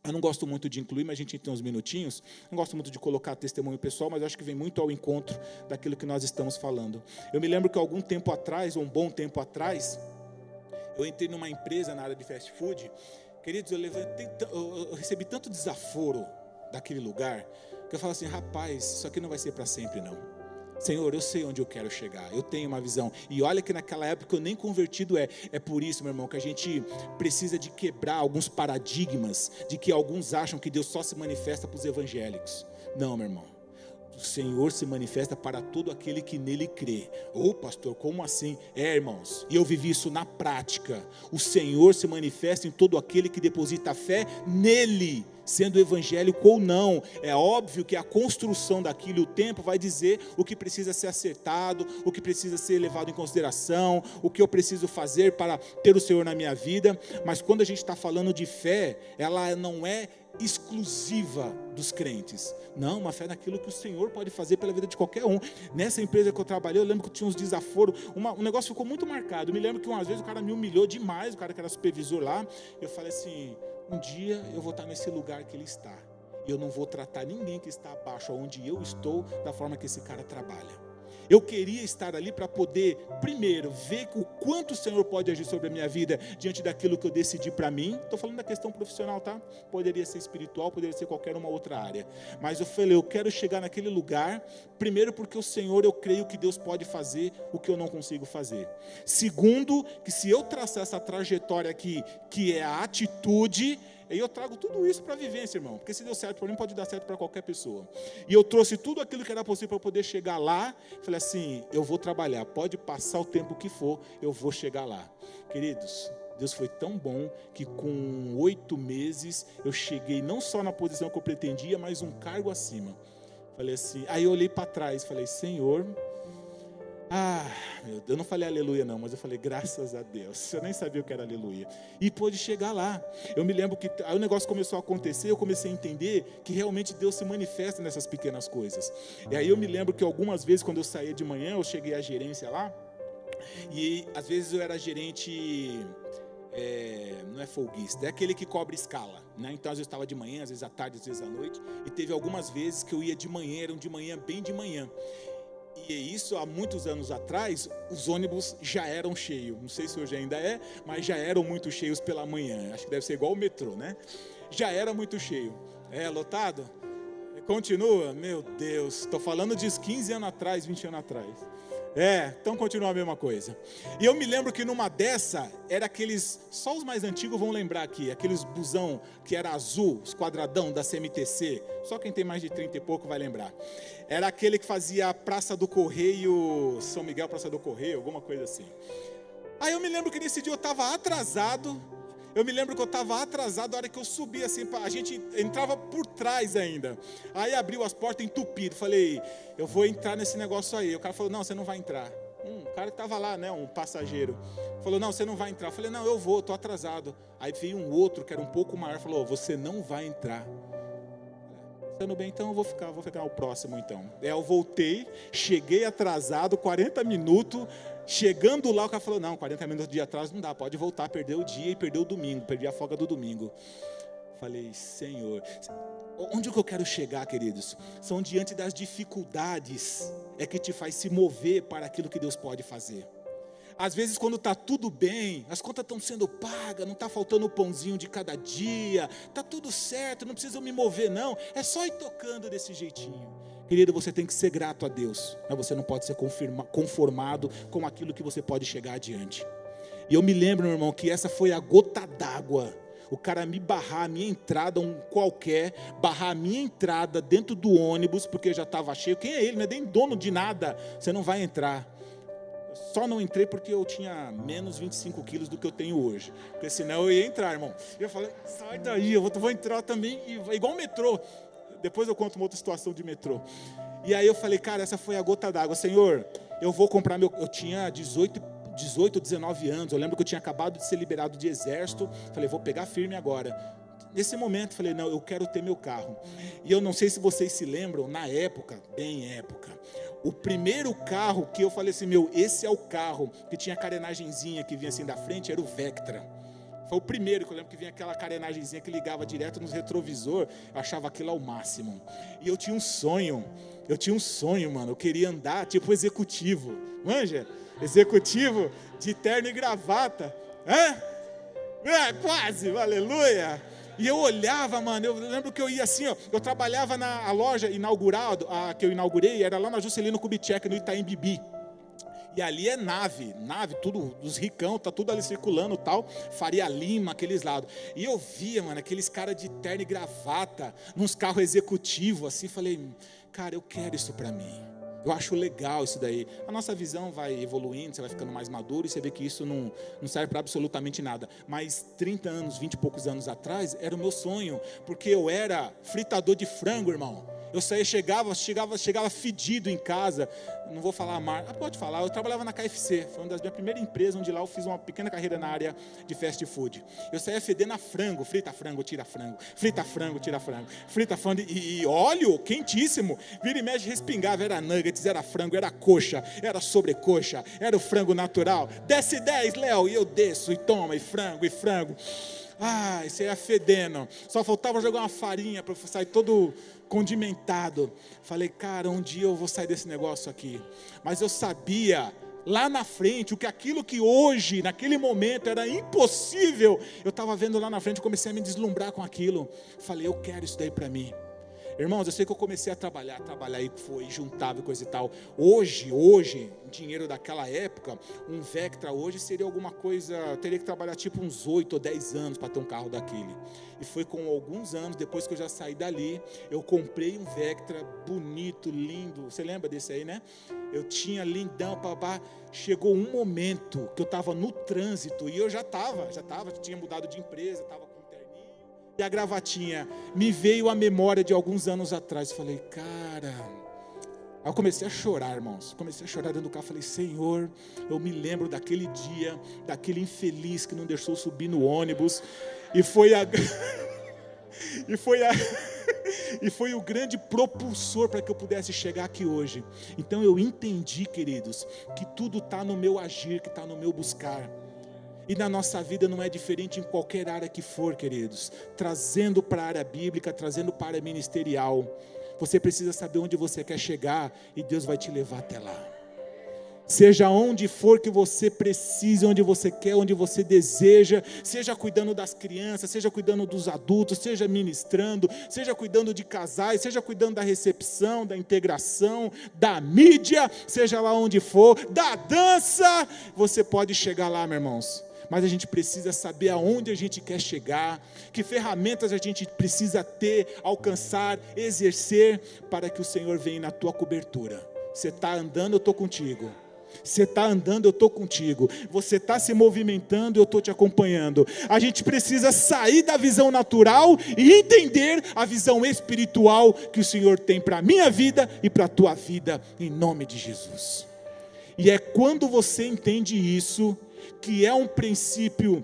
Eu não gosto muito de incluir, mas a gente tem uns minutinhos. Não gosto muito de colocar testemunho pessoal, mas eu acho que vem muito ao encontro daquilo que nós estamos falando. Eu me lembro que algum tempo atrás, ou um bom tempo atrás, eu entrei numa empresa na área de fast food. Queridos, eu recebi tanto desaforo daquele lugar, que eu falo assim, rapaz, isso aqui não vai ser para sempre não. Senhor, eu sei onde eu quero chegar, eu tenho uma visão. E olha que naquela época eu nem convertido é por isso, meu irmão, que a gente precisa de quebrar alguns paradigmas, de que alguns acham que Deus só se manifesta para os evangélicos. Não, meu irmão. O Senhor se manifesta para todo aquele que nele crê. Pastor, como assim? Irmãos, e eu vivi isso na prática. O Senhor se manifesta em todo aquele que deposita fé nele, sendo evangélico ou não. É óbvio que a construção daquilo, o tempo vai dizer o que precisa ser acertado, o que precisa ser levado em consideração, o que eu preciso fazer para ter o Senhor na minha vida. Mas quando a gente está falando de fé, ela não é exclusiva dos crentes. Não, uma fé naquilo que o Senhor pode fazer pela vida de qualquer um. Nessa empresa que eu trabalhei, eu lembro que tinha uns desaforos, um negócio ficou muito marcado. Eu me lembro que umas vezes o cara me humilhou demais, o cara que era supervisor lá. Eu falei assim, um dia eu vou estar nesse lugar que ele está, e eu não vou tratar ninguém que está abaixo onde eu estou da forma que esse cara trabalha. Eu queria estar ali para poder, primeiro, ver o quanto o Senhor pode agir sobre a minha vida diante daquilo que eu decidi para mim. Estou falando da questão profissional, tá? Poderia ser espiritual, poderia ser qualquer uma outra área. Mas eu falei, eu quero chegar naquele lugar, primeiro porque o Senhor, eu creio que Deus pode fazer o que eu não consigo fazer. Segundo, que se eu traçar essa trajetória aqui, que é a atitude, e eu trago tudo isso para a vivência, irmão. Porque se deu certo para mim, pode dar certo para qualquer pessoa. E eu trouxe tudo aquilo que era possível para poder chegar lá. Falei assim, eu vou trabalhar. Pode passar o tempo que for, eu vou chegar lá. Queridos, Deus foi tão bom que com 8 meses eu cheguei não só na posição que eu pretendia, mas um cargo acima. Falei assim, aí eu olhei para trás, falei, Senhor... meu Deus, eu não falei aleluia não, mas eu falei graças a Deus. Eu nem sabia o que era aleluia. E pôde chegar lá. Eu me lembro que aí o negócio começou a acontecer, eu comecei a entender que realmente Deus se manifesta nessas pequenas coisas. E aí eu me lembro que algumas vezes quando eu saía de manhã, eu cheguei à gerência lá, e às vezes eu era gerente... não é folguista, é aquele que cobre escala, né? Então às vezes eu estava de manhã, às vezes à tarde, às vezes à noite. E teve algumas vezes que eu ia de manhã, eram de manhã, bem de manhã. E isso há muitos anos atrás, os ônibus já eram cheios. Não sei se hoje ainda é, mas já eram muito cheios pela manhã. Acho que deve ser igual o metrô, né? Já era muito cheio. Lotado? Continua? Meu Deus, estou falando de 15 anos atrás, 20 anos atrás. Então continua a mesma coisa. E eu me lembro que numa dessa, era aqueles, só os mais antigos vão lembrar aqui, aqueles busão que era azul, os quadradão da CMTC, só quem tem mais de 30 e pouco vai lembrar. Era aquele que fazia a Praça do Correio, São Miguel, Praça do Correio, alguma coisa assim. Aí eu me lembro que nesse dia eu estava atrasado. A hora que eu subi assim, a gente entrava por trás ainda. Aí abriu as portas entupido. Falei, eu vou entrar nesse negócio aí. O cara falou, não, você não vai entrar. O cara que estava lá, né, um passageiro, falou, não, você não vai entrar. Eu falei, não, eu vou, estou atrasado. Aí veio um outro que era um pouco maior, falou, você não vai entrar. Sendo bem, então eu vou ficar o próximo então. Eu voltei, cheguei atrasado, 40 minutos. Chegando lá, o cara falou, não, 40 minutos de atraso não dá, pode voltar, perdeu o dia e perdeu o domingo, perdi a folga do domingo. Falei, Senhor, onde que eu quero chegar, queridos? São diante das dificuldades, é que te faz se mover para aquilo que Deus pode fazer. Às vezes quando está tudo bem, as contas estão sendo pagas, não está faltando o pãozinho de cada dia, está tudo certo, não precisa me mover não, é só ir tocando desse jeitinho. Querido, você tem que ser grato a Deus, mas você não pode ser conformado com aquilo que você pode chegar adiante. E eu me lembro, meu irmão, que essa foi a gota d'água. O cara me barrar a minha entrada, barrar a minha entrada dentro do ônibus, porque já estava cheio. Quem é ele? Não é nem dono de nada, você não vai entrar. Eu só não entrei porque eu tinha menos 25 quilos do que eu tenho hoje, porque senão eu ia entrar, irmão. Eu falei, sai daí, eu vou entrar também, igual o metrô. Depois eu conto uma outra situação de metrô. E aí eu falei, cara, essa foi a gota d'água. Senhor, eu vou comprar eu tinha 18, 19 anos. Eu lembro que eu tinha acabado de ser liberado de exército. Falei, vou pegar firme agora. Nesse momento, falei, não, eu quero ter meu carro. E eu não sei se vocês se lembram, na época, o primeiro carro que eu falei assim, esse é o carro, que tinha a carenagenzinha que vinha assim da frente, era o Vectra. Foi o primeiro que eu lembro que vinha aquela carenagemzinha que ligava direto nos retrovisor. Eu achava aquilo ao máximo. E eu tinha um sonho, mano. Eu queria andar tipo executivo. Manja? Executivo de terno e gravata. Quase, aleluia. E eu olhava, mano, eu lembro que eu ia assim, ó, eu trabalhava na loja inaugurada, que eu inaugurei, era lá na Juscelino Kubitschek, no Itaim Bibi. E ali é nave, tudo, os ricão, tá tudo ali circulando, tal, Faria Lima, aqueles lados. E eu via, mano, aqueles caras de terno e gravata, nos carros executivos, assim, falei, cara, eu quero isso pra mim. Eu acho legal isso daí. A nossa visão vai evoluindo, você vai ficando mais maduro e você vê que isso não serve para absolutamente nada. Mas 30 anos, 20 e poucos anos atrás, era o meu sonho, porque eu era fritador de frango, irmão. Eu saía, chegava fedido em casa. Não vou falar a marca, pode falar. Eu trabalhava na KFC, foi uma das minhas primeiras empresas, onde lá eu fiz uma pequena carreira na área de fast food. Eu saía fedendo a frango, frita frango, tira frango, frita frango, tira frango, frita frango e óleo quentíssimo. Vira e mexe, respingava, era nuggets, era frango, era coxa, era sobrecoxa, era o frango natural. Desce 10, Léo, e eu desço, e toma, e frango, e frango. Isso aí ia fedendo. Só faltava jogar uma farinha para sair todo condimentado. Falei, cara, um dia eu vou sair desse negócio aqui. Mas eu sabia lá na frente, aquilo que hoje, naquele momento, era impossível. Eu estava vendo lá na frente, comecei a me deslumbrar com aquilo. Falei, eu quero isso daí para mim. Irmãos, eu sei que eu comecei a trabalhar e foi, juntava e coisa e tal. Hoje, dinheiro daquela época, um Vectra hoje seria alguma coisa, eu teria que trabalhar tipo uns 8 ou 10 anos para ter um carro daquele. E foi com alguns anos, depois que eu já saí dali, eu comprei um Vectra bonito, lindo. Você lembra desse aí, né? Eu tinha lindão, papá. Chegou um momento que eu estava no trânsito e eu já tinha mudado de empresa, estava e a gravatinha, me veio a memória de alguns anos atrás. Falei, cara... Aí eu comecei a chorar, irmãos. Comecei a chorar dentro do carro. Falei, Senhor, eu me lembro daquele dia, daquele infeliz que não deixou subir no ônibus. E foi o grande propulsor para que eu pudesse chegar aqui hoje. Então eu entendi, queridos, que tudo está no meu agir, que está no meu buscar. E na nossa vida não é diferente em qualquer área que for, queridos. Trazendo para a área bíblica, trazendo para a área ministerial. Você precisa saber onde você quer chegar e Deus vai te levar até lá. Seja onde for que você precise, onde você quer, onde você deseja, seja cuidando das crianças, seja cuidando dos adultos, seja ministrando, seja cuidando de casais, seja cuidando da recepção, da integração, da mídia, seja lá onde for, da dança, você pode chegar lá, meus irmãos. Mas a gente precisa saber aonde a gente quer chegar, que ferramentas a gente precisa ter, alcançar, exercer, para que o Senhor venha na tua cobertura. Você está andando, eu estou contigo. Você está andando, eu estou contigo. Você está se movimentando, eu estou te acompanhando. A gente precisa sair da visão natural e entender a visão espiritual que o Senhor tem para a minha vida e para a tua vida, em nome de Jesus. E é quando você entende isso, que é um princípio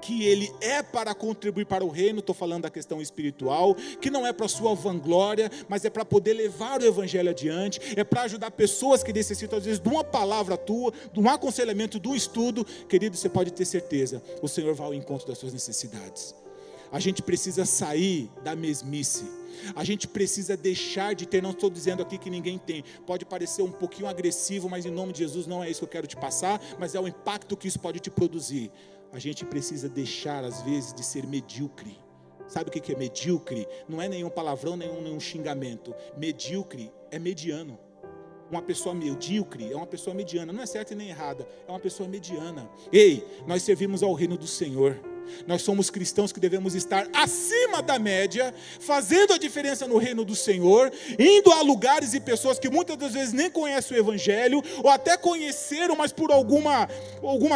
que ele é para contribuir para o reino, estou falando da questão espiritual, que não é para a sua vanglória, mas é para poder levar o evangelho adiante, é para ajudar pessoas que necessitam às vezes de uma palavra tua, de um aconselhamento, de um estudo. Querido, você pode ter certeza, o Senhor vai ao encontro das suas necessidades. A gente precisa sair da mesmice. A gente precisa deixar de ter, não estou dizendo aqui que ninguém tem, pode parecer um pouquinho agressivo, mas em nome de Jesus não é isso que eu quero te passar, mas é o impacto que isso pode te produzir. A gente precisa deixar às vezes de ser medíocre. Sabe o que é medíocre? Não é nenhum palavrão, nenhum xingamento. Medíocre é mediano. Uma pessoa medíocre é uma pessoa mediana, não é certa e nem errada, é uma pessoa mediana. Ei, nós servimos ao reino do Senhor. Nós somos cristãos que devemos estar acima da média, fazendo a diferença no reino do Senhor, indo a lugares e pessoas que muitas das vezes nem conhecem o evangelho, ou até conheceram, mas por alguma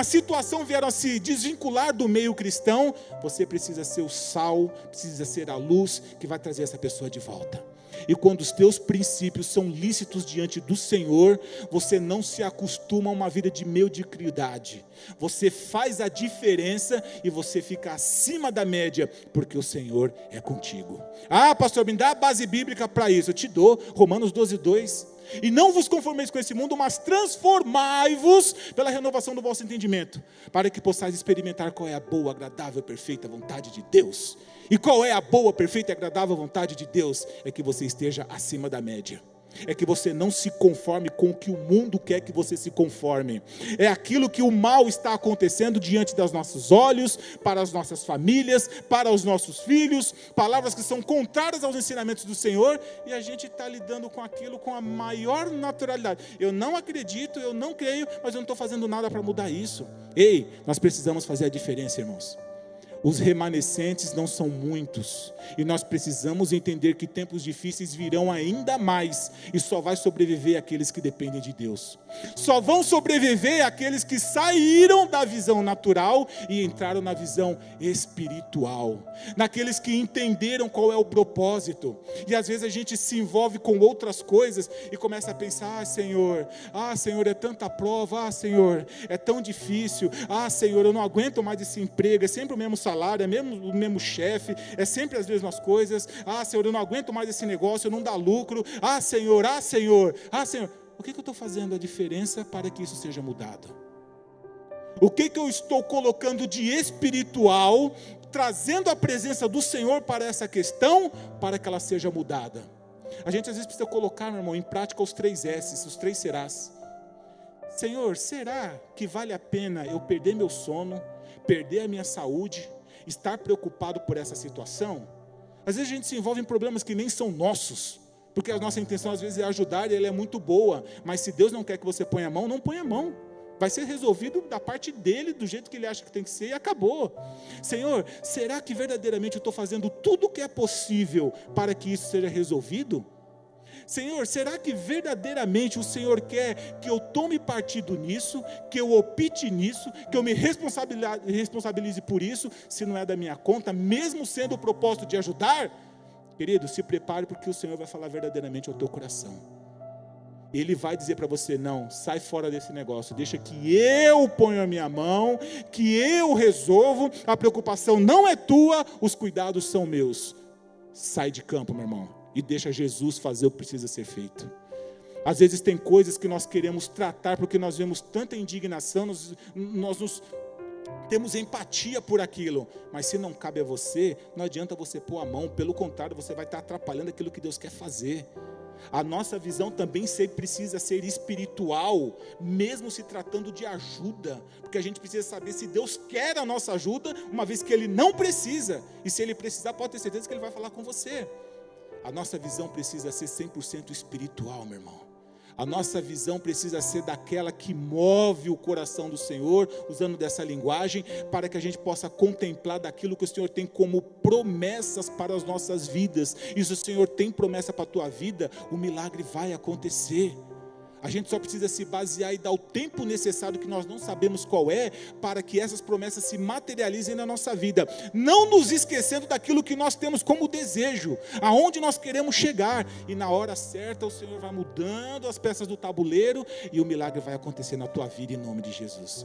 situação vieram a se desvincular do meio cristão. Você precisa ser o sal, precisa ser a luz que vai trazer essa pessoa de volta. E quando os teus princípios são lícitos diante do Senhor, você não se acostuma a uma vida de mediocridade. Você faz a diferença e você fica acima da média, porque o Senhor é contigo. Ah, pastor, me dá a base bíblica para isso. Eu te dou, Romanos 12:2. E não vos conformeis com esse mundo, mas transformai-vos pela renovação do vosso entendimento, para que possais experimentar qual é a boa, agradável, perfeita vontade de Deus. E qual é a boa, perfeita e agradável vontade de Deus? É que você esteja acima da média. É que você não se conforme com o que o mundo quer que você se conforme. É aquilo que o mal está acontecendo diante dos nossos olhos, para as nossas famílias, para os nossos filhos, palavras que são contrárias aos ensinamentos do Senhor, e a gente está lidando com aquilo com a maior naturalidade. Eu não acredito, eu não creio, mas eu não estou fazendo nada para mudar isso. Ei, nós precisamos fazer a diferença, irmãos. Os remanescentes não são muitos, e nós precisamos entender que tempos difíceis virão ainda mais, e só vai sobreviver aqueles que dependem de Deus. Só vão sobreviver aqueles que saíram da visão natural e entraram na visão espiritual, naqueles que entenderam qual é o propósito. E às vezes a gente se envolve com outras coisas e começa a pensar: Senhor, é tanta prova, Senhor, é tão difícil, Senhor, eu não aguento mais esse emprego, é sempre o mesmo salário, é o mesmo chefe, é sempre as mesmas coisas. Senhor, eu não aguento mais esse negócio, não dá lucro. Senhor. O que eu estou fazendo a diferença para que isso seja mudado? O que eu estou colocando de espiritual, trazendo a presença do Senhor para essa questão, para que ela seja mudada? A gente às vezes precisa colocar, meu irmão, em prática os 3 S's, os 3 serás. Senhor, será que vale a pena eu perder meu sono, perder a minha saúde, estar preocupado por essa situação? Às vezes a gente se envolve em problemas que nem são nossos, porque a nossa intenção às vezes é ajudar, e ela é muito boa, mas se Deus não quer que você ponha a mão, não ponha a mão. Vai ser resolvido da parte dele, do jeito que ele acha que tem que ser, e acabou. Senhor, será que verdadeiramente eu estou fazendo tudo o que é possível para que isso seja resolvido? Senhor, será que verdadeiramente o Senhor quer que eu tome partido nisso, que eu opte nisso, que eu me responsabilize por isso, se não é da minha conta, mesmo sendo o propósito de ajudar? Querido, se prepare, porque o Senhor vai falar verdadeiramente ao teu coração. Ele vai dizer para você: não, sai fora desse negócio, deixa que eu ponho a minha mão, que eu resolvo, a preocupação não é tua, os cuidados são meus. Sai de campo, meu irmão, e deixa Jesus fazer o que precisa ser feito. Às vezes tem coisas que nós queremos tratar, porque nós vemos tanta indignação, nós temos empatia por aquilo, mas se não cabe a você, não adianta você pôr a mão, pelo contrário, você vai estar atrapalhando aquilo que Deus quer fazer. A nossa visão também precisa ser espiritual, mesmo se tratando de ajuda, porque a gente precisa saber se Deus quer a nossa ajuda, uma vez que Ele não precisa, e se Ele precisar, pode ter certeza que Ele vai falar com você. A nossa visão precisa ser 100% espiritual, meu irmão. A nossa visão precisa ser daquela que move o coração do Senhor, usando dessa linguagem, para que a gente possa contemplar daquilo que o Senhor tem como promessas para as nossas vidas. E se o Senhor tem promessa para a tua vida, o milagre vai acontecer. A gente só precisa se basear e dar o tempo necessário, que nós não sabemos qual é, para que essas promessas se materializem na nossa vida. Não nos esquecendo daquilo que nós temos como desejo, aonde nós queremos chegar. E na hora certa o Senhor vai mudando as peças do tabuleiro e o milagre vai acontecer na tua vida, em nome de Jesus.